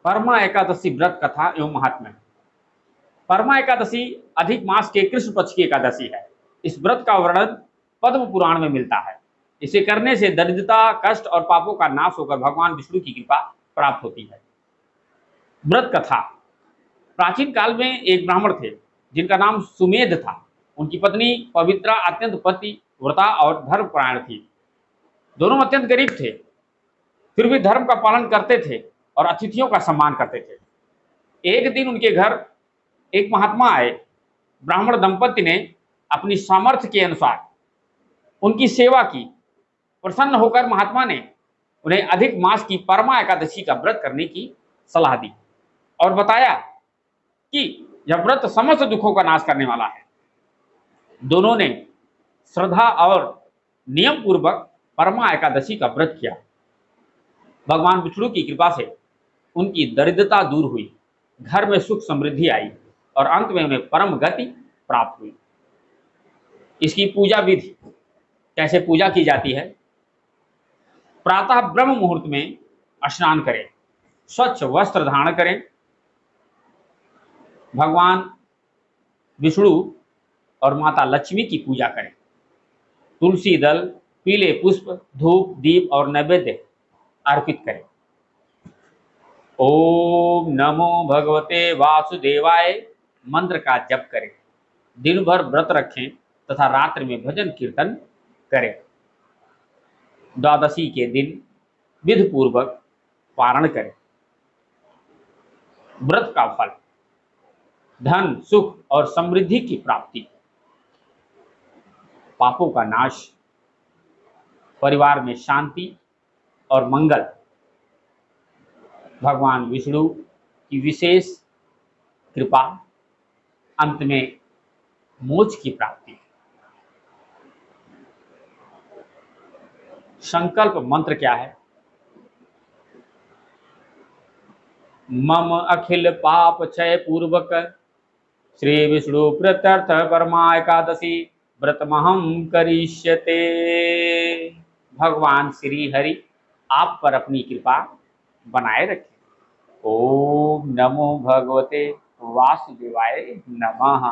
परमा एकादशी व्रत कथा एवं महात्म्य। परमा एकादशी अधिक मास के कृष्ण पक्ष की एकादशी है। इस व्रत का वर्णन पद्म पुराण में मिलता है। इसे करने से दरिद्रता, कष्ट और पापों का नाश होकर भगवान विष्णु की कृपा प्राप्त होती है। व्रत कथा। प्राचीन काल में एक ब्राह्मण थे जिनका नाम सुमेध था। उनकी पत्नी पवित्रा अत्यंत पतिव्रता और धर्मपरायण थी। दोनों अत्यंत गरीब थे, फिर भी धर्म का पालन करते थे और अतिथियों का सम्मान करते थे। एक दिन उनके घर एक महात्मा आए। ब्राह्मण दंपति ने अपनी सामर्थ्य के अनुसार उनकी सेवा की। प्रसन्न होकर महात्मा ने उन्हें अधिक मास की परमा एकादशी का व्रत करने की सलाह दी और बताया कि यह व्रत समस्त दुखों का नाश करने वाला है। दोनों ने श्रद्धा और नियम पूर्वक परमा एकादशी का व्रत किया। भगवान विष्णु की कृपा से उनकी दरिद्रता दूर हुई, घर में सुख समृद्धि आई और अंत में उन्हें परम गति प्राप्त हुई। इसकी पूजा विधि, कैसे पूजा की जाती है। प्रातः ब्रह्म मुहूर्त में स्नान करें, स्वच्छ वस्त्र धारण करें, भगवान विष्णु और माता लक्ष्मी की पूजा करें। तुलसी दल, पीले पुष्प, धूप, दीप और नैवेद्य अर्पित करें। ओम नमो भगवते वासुदेवाय मंत्र का जप करें। दिन भर व्रत रखें तथा रात्रि में भजन कीर्तन करें। द्वादशी के दिन विधि पूर्वक पारण करें। व्रत का फल, धन, सुख और समृद्धि की प्राप्ति, पापों का नाश, परिवार में शांति और मंगल, भगवान विष्णु की विशेष कृपा, अंत में मोक्ष की प्राप्ति। संकल्प मंत्र क्या है। मम अखिल पाप क्षय पूर्वक श्री विष्णु प्रत्यर्थ परमा एकादशी व्रतमहं करिष्यते। भगवान श्री हरि आप पर अपनी कृपा बनाए रखें। ओम नमो भगवते वासुदेवाय नमः।